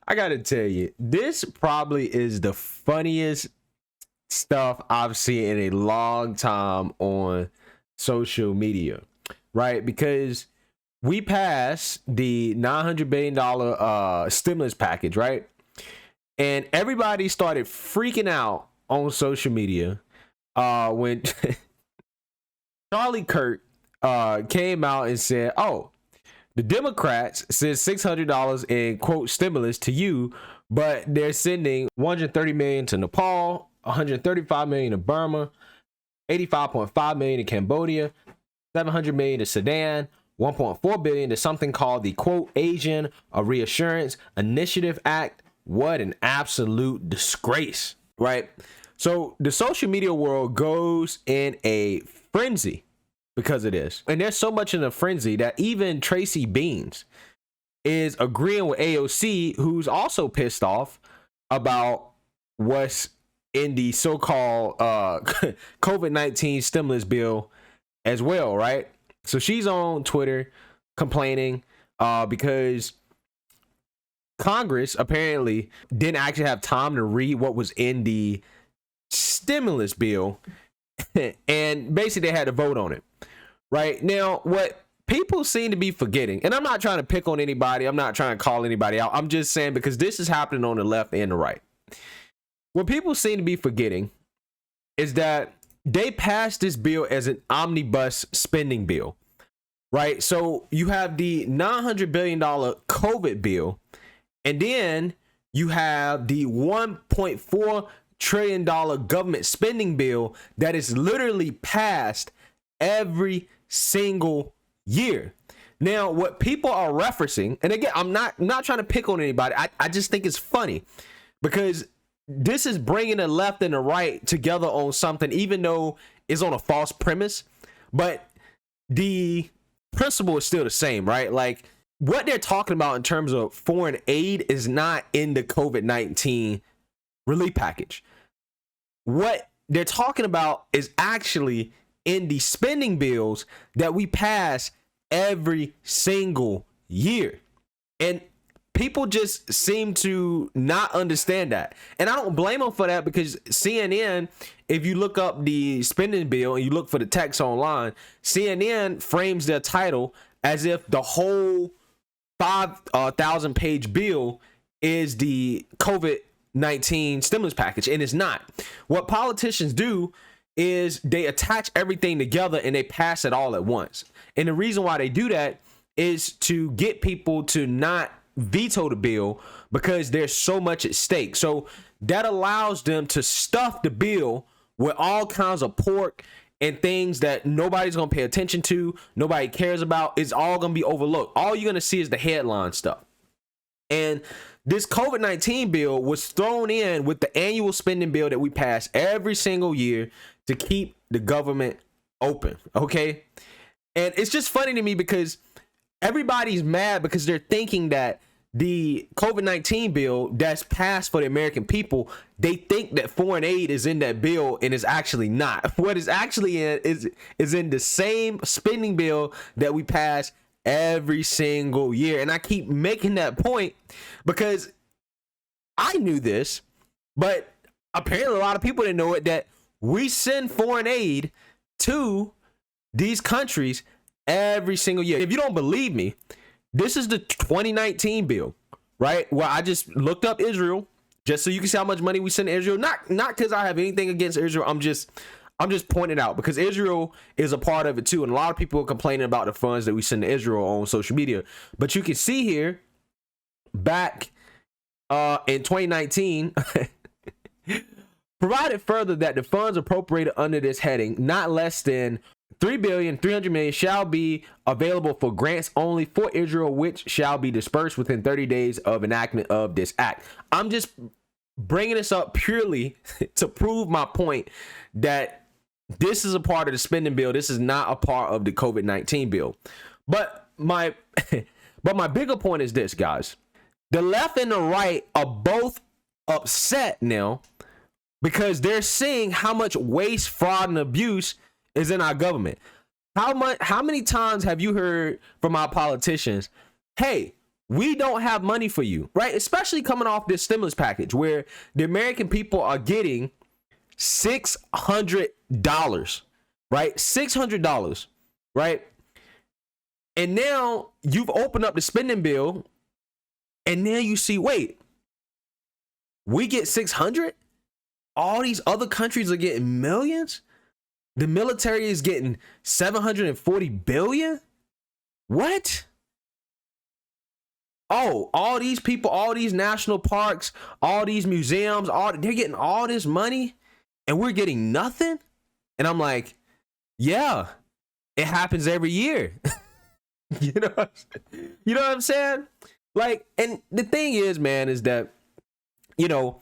I gotta tell you, this probably is the funniest stuff I've seen in a long time on social media, right? Because we passed the $900 billion stimulus package, right? And everybody started freaking out on social media when Charlie Kirk came out and said, oh, the Democrats sent $600 in quote stimulus to you, but they're sending $130 million to Nepal, $135 million to Burma, $85.5 million to Cambodia, $700 million to Sudan, $1.4 billion to something called the quote Asian Reassurance Initiative Act. What an absolute disgrace, right? So the social media world goes in a frenzy because of this. And there's so much in a frenzy that even Tracy Beans is agreeing with AOC, who's also pissed off about what's in the so-called COVID-19 stimulus bill as well, right? So she's on Twitter complaining because Congress apparently didn't actually have time to read what was in the stimulus bill and basically they had to vote on it. Right now, what people seem to be forgetting, and I'm not trying to pick on anybody, I'm not trying to call anybody out, I'm just saying because this is happening on the left and the right. What people seem to be forgetting is that they passed this bill as an omnibus spending bill, right? So you have the $900 billion COVID bill, and then you have the $1.4 trillion government spending bill that is literally passed every single year. Now, what people are referencing, and again, I'm not trying to pick on anybody. I just think it's funny because this is bringing the left and the right together on something, even though it's on a false premise, but the principle is still the same, right? Like what they're talking about in terms of foreign aid is not in the COVID-19 relief package. What they're talking about is actually in the spending bills that we pass every single year. And people just seem to not understand that. And I don't blame them for that because CNN, if you look up the spending bill and you look for the text online, CNN frames their title as if the whole 5,000 page bill is the COVID-19 stimulus package, and it's not. What politicians do is they attach everything together and they pass it all at once. And the reason why they do that is to get people to not veto the bill because there's so much at stake. So that allows them to stuff the bill with all kinds of pork and things that nobody's going to pay attention to, nobody cares about. It's all going to be overlooked. All you're going to see is the headline stuff. And this COVID-19 bill was thrown in with the annual spending bill that we pass every single year to keep the government open, okay? And it's just funny to me because everybody's mad because they're thinking that the COVID-19 bill that's passed for the American people, they think that foreign aid is in that bill and it's actually not. What is actually in is in the same spending bill that we pass every single year. And I keep making that point because I knew this, but apparently a lot of people didn't know it, that we send foreign aid to these countries every single year. If you don't believe me, this is the 2019 bill, right? Well, I just looked up Israel just so you can see how much money we send to Israel. Not because I have anything against Israel. I'm just pointing out because Israel is a part of it too. And a lot of people are complaining about the funds that we send to Israel on social media. But you can see here back in 2019, provided further that the funds appropriated under this heading, not less than $3.3 billion shall be available for grants only for Israel, which shall be dispersed within 30 days of enactment of this act. I'm just bringing this up purely to prove my point that this is a part of the spending bill. This is not a part of the COVID-19 bill. But my bigger point is this, guys. The left and the right are both upset now because they're seeing how much waste, fraud, and abuse is in our government. How many times have you heard from our politicians, hey, We don't have money for you, right? Especially coming off this stimulus package where the American people are getting $600, right? $600, right? And now you've opened up the spending bill, and now you see, wait, we get 600? All these other countries are getting millions? The military is getting 740 billion? What? Oh, all these people, all these national parks, all these museums, they're getting all this money and we're getting nothing? And I'm like, yeah, it happens every year. You know what I'm saying? Like, and the thing is, man, is that, you know,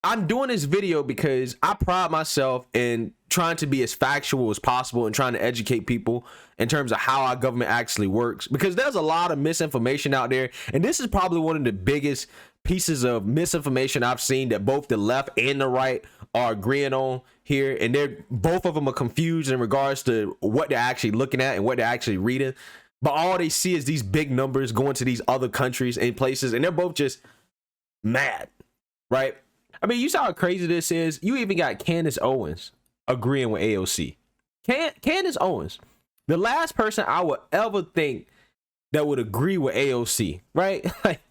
I'm doing this video because I pride myself in trying to be as factual as possible and trying to educate people in terms of how our government actually works, because there's a lot of misinformation out there. And this is probably one of the biggest pieces of misinformation I've seen that both the left and the right are agreeing on here. And both of them are confused in regards to what they're actually looking at and what they're actually reading. But all they see is these big numbers going to these other countries and places, and they're both just mad, right? I mean, you saw how crazy this is. You even got Candace Owens agreeing with AOC. Candace Owens, the last person I would ever think that would agree with AOC, right? Like,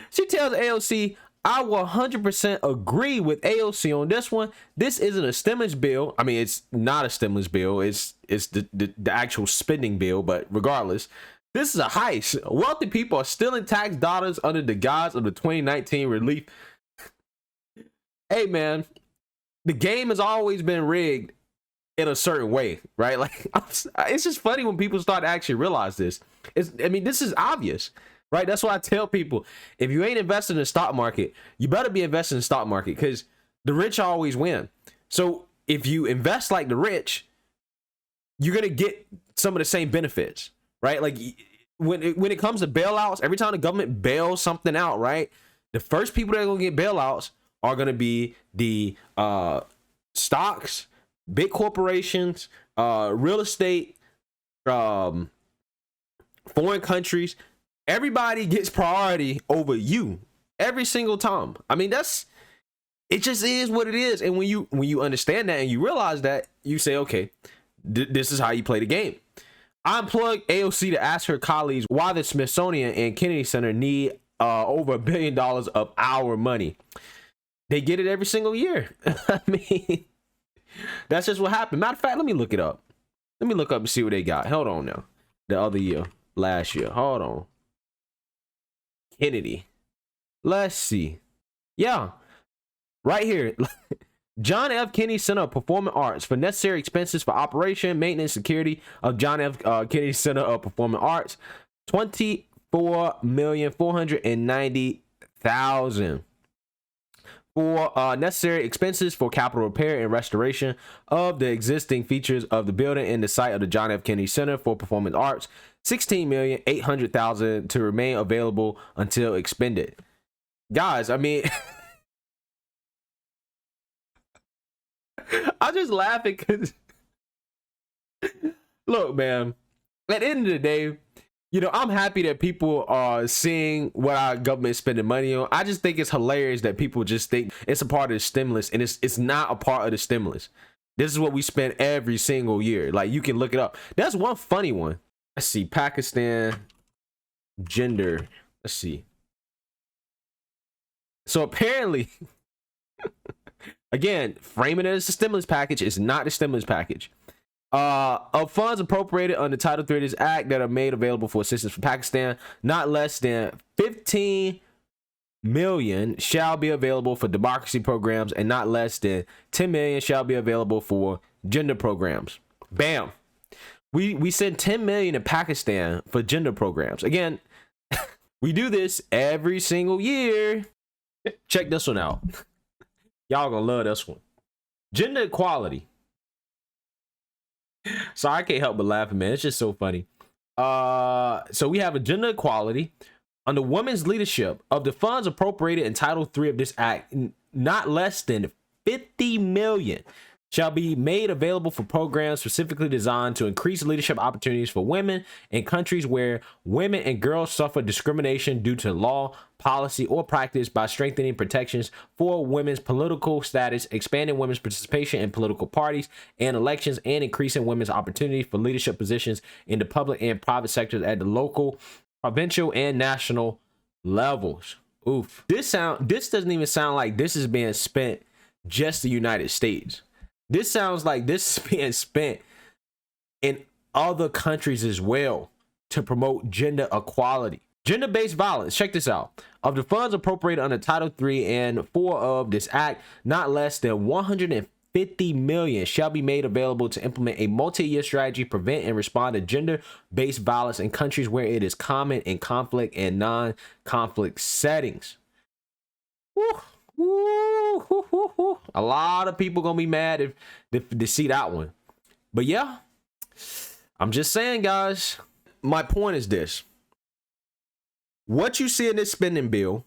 she tells AOC, I will 100% agree with AOC on this one. This isn't a stimulus bill. I mean, it's not a stimulus bill. It's the actual spending bill. But regardless, this is a heist. Wealthy people are stealing tax dollars under the guise of the 2019 relief. Hey, man, the game has always been rigged in a certain way, right? Like, it's just funny when people start to actually realize this. This is obvious, right? That's why I tell people, if you ain't invested in the stock market, you better be invested in the stock market, because the rich always win. So if you invest like the rich, you're going to get some of the same benefits, right? Like, when it comes to bailouts, every time the government bails something out, right, the first people that are going to get bailouts are going to be the stocks, big corporations, real estate, foreign countries. Everybody gets priority over you every single time. I mean, it just is what it is. And when you understand that and you realize that, you say, okay, this is how you play the game. I employed AOC to ask her colleagues why the Smithsonian and Kennedy Center need over $1 billion of our money. They get it every single year. I mean, that's just what happened. Matter of fact, let me look it up. Let me look up and see what they got. Hold on now. The other year, last year. Hold on. Kennedy. Let's see. Yeah. Right here. John F. Kennedy Center of Performing Arts for necessary expenses for operation, maintenance, security of John F. Kennedy Center of Performing Arts. $24,490,000. For necessary expenses for capital repair and restoration of the existing features of the building and the site of the John F. Kennedy Center for Performing Arts, $16,800,000 to remain available until expended. Guys, I mean, I'm just laughing because, look, man, at the end of the day, you know, I'm happy that people are seeing what our government is spending money on. I just think it's hilarious that people just think it's a part of the stimulus, and it's not a part of the stimulus. This is what we spend every single year. Like, you can look it up. That's one funny one. Let's see. Pakistan gender. Let's see. So apparently, again, framing it as a stimulus package is not the stimulus package. Of funds appropriated under Title III of this act that are made available for assistance for Pakistan, not less than 15 million shall be available for democracy programs, and not less than 10 million shall be available for gender programs. Bam. We send 10 million to Pakistan for gender programs. Again, we do this every single year. Check this one out. Y'all gonna love this one. Gender equality. So I can't help but laughing, man. It's just so funny. So we have a gender equality under women's leadership of the funds appropriated in Title III of this act, not less than 50 million shall be made available for programs specifically designed to increase leadership opportunities for women in countries where women and girls suffer discrimination due to law, policy, or practice by strengthening protections for women's political status, expanding women's participation in political parties and elections, and increasing women's opportunities for leadership positions in the public and private sectors at the local, provincial, and national levels. Oof. This doesn't even sound like this is being spent just the United States. This sounds like this is being spent in other countries as well to promote gender equality. Gender-based violence. Check this out. Of the funds appropriated under Title 3 and 4 of this act, not less than 150 million shall be made available to implement a multi-year strategy to prevent and respond to gender-based violence in countries where it is common in conflict and non-conflict settings. Woo. A lot of people gonna be mad if they see that one. But yeah, I'm just saying, guys, my point is this: what you see in this spending bill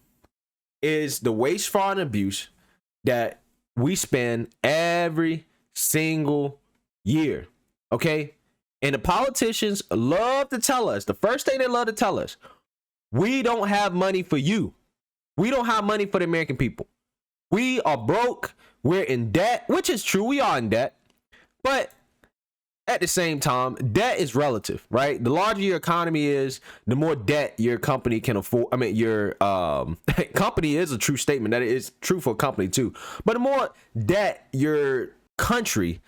is the waste, fraud, and abuse that we spend every single year. Okay, and the politicians love to tell us, the first thing they love to tell us, we don't have money for you. We don't have money for the American people. We are broke. We're in debt, which is true. We are in debt. But at the same time, debt is relative, right? The larger your economy is, the more debt your company can afford. I mean, your company is a true statement. That is true for a company too. But the more debt your country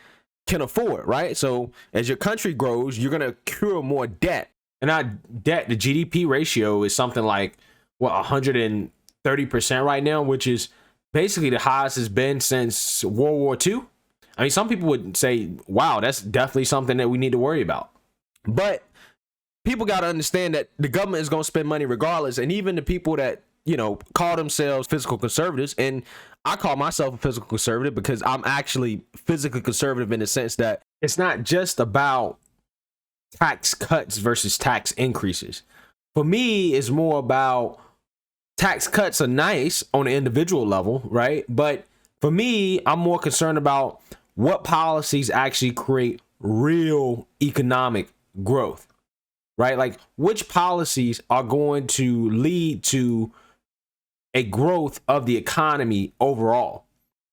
can afford, right? So as your country grows, you're going to accrue more debt. And our debt to GDP ratio is something like, what, 130% right now, which is basically the highest it's been since World War II. I mean, some people would say, wow, that's definitely something that we need to worry about. But people got to understand that the government is going to spend money regardless. And even the people that, you know, call themselves fiscal conservatives, and I call myself a fiscal conservative because I'm actually physically conservative in the sense that it's not just about tax cuts versus tax increases. For me, it's more about tax cuts are nice on an individual level, right? But for me, I'm more concerned about what policies actually create real economic growth, right? Like which policies are going to lead to a growth of the economy overall.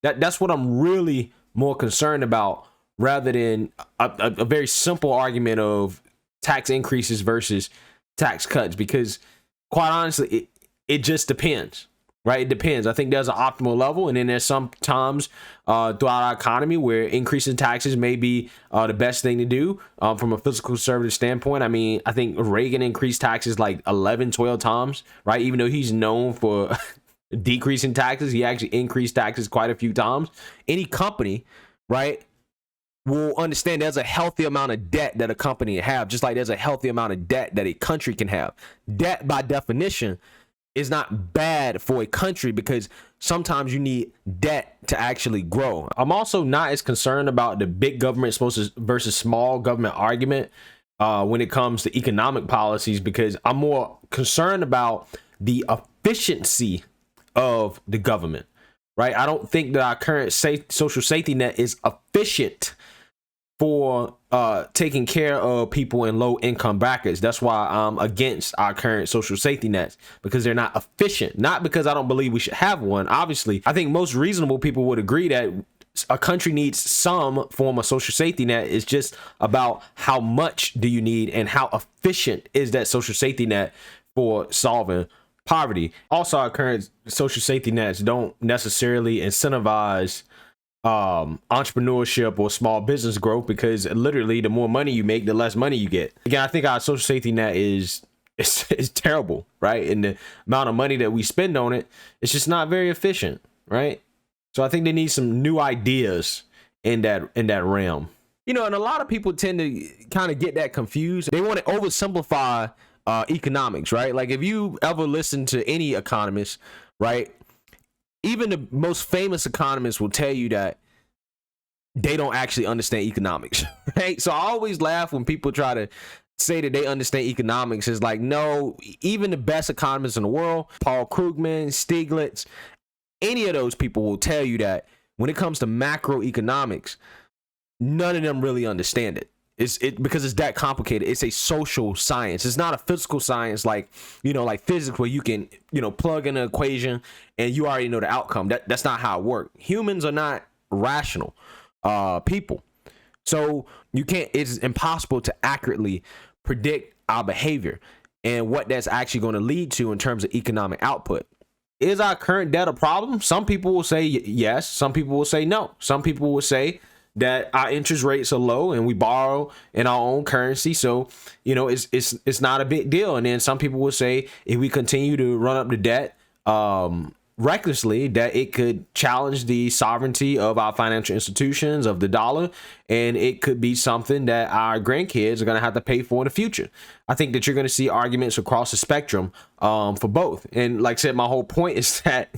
That's what I'm really more concerned about, rather than a very simple argument of tax increases versus tax cuts, because quite honestly, it just depends, right? It depends. I think there's an optimal level, and then there's some times throughout our economy where increasing taxes may be the best thing to do from a fiscal conservative standpoint. I mean, I think Reagan increased taxes like 11, 12 times, right? Even though he's known for decreasing taxes, he actually increased taxes quite a few times. Any company, right, will understand there's a healthy amount of debt that a company can have, just like there's a healthy amount of debt that a country can have. Debt, by definition, is not bad for a country because sometimes you need debt to actually grow. I'm also not as concerned about the big government versus small government argument when it comes to economic policies, because I'm more concerned about the efficiency of the government, right? I don't think that our current social safety net is efficient for taking care of people in low income brackets. That's why I'm against our current social safety nets, because they're not efficient. Not because I don't believe we should have one. Obviously, I think most reasonable people would agree that a country needs some form of social safety net. It's just about how much do you need and how efficient is that social safety net for solving poverty. Also, our current social safety nets don't necessarily incentivize entrepreneurship or small business growth, because literally the more money you make, the less money you get. Again, I think our social safety net is terrible, right? And the amount of money that we spend on it, it's just not very efficient, right? So I think they need some new ideas in that realm. You know, and a lot of people tend to kind of get that confused. They want to oversimplify economics, right? Like if you ever listen to any economist, right, even the most famous economists will tell you that they don't actually understand economics, right? So I always laugh when people try to say that they understand economics. It's like, no, even the best economists in the world, Paul Krugman, Stiglitz, any of those people will tell you that when it comes to macroeconomics, none of them really understand it. Because it's that complicated. It's a social science. It's not a physical science like physics, where you can plug in an equation and you already know the outcome. That's not how it works. Humans are not rational people, so it's impossible to accurately predict our behavior and what that's actually going to lead to in terms of economic output. Is our current debt a problem? Some people will say yes. Some people will say no. Some people will say that our interest rates are low and we borrow in our own currency, so it's not a big deal. And then some people will say if we continue to run up the debt recklessly, that it could challenge the sovereignty of our financial institutions, of the dollar, and it could be something that our grandkids are going to have to pay for in the future. I think that you're going to see arguments across the spectrum for both. And like I said, my whole point is that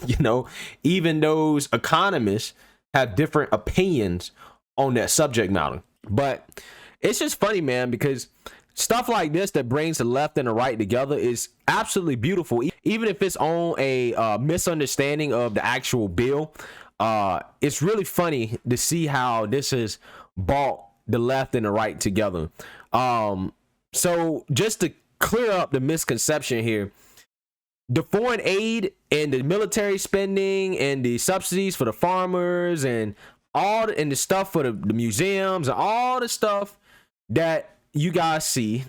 even those economists have different opinions on that subject matter. But it's just funny, man, because stuff like this that brings the left and the right together is absolutely beautiful. Even if it's on a misunderstanding of the actual bill, it's really funny to see how this has brought the left and the right together. So just to clear up the misconception here, the foreign aid and the military spending and the subsidies for the farmers and the stuff for the museums and all the stuff that you guys see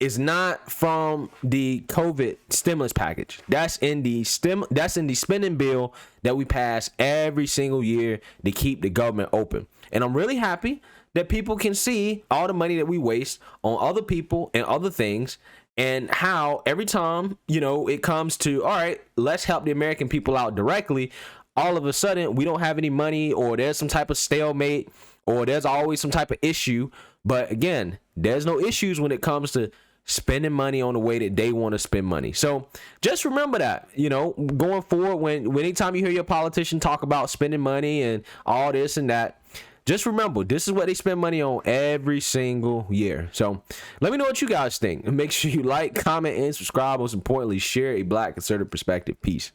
is not from the COVID stimulus package. That's in the spending bill that we pass every single year to keep the government open. And I'm really happy that people can see all the money that we waste on other people and other things, and how every time it comes to, all right, let's help the American people out directly, all of a sudden we don't have any money, or there's some type of stalemate, or there's always some type of issue. But again, there's no issues when it comes to spending money on the way that they want to spend money. So just remember that, going forward, when anytime you hear your politician talk about spending money and all this and that, just remember, this is what they spend money on every single year. So let me know what you guys think. And make sure you like, comment, and subscribe. Most importantly, share a Black conservative perspective. Peace.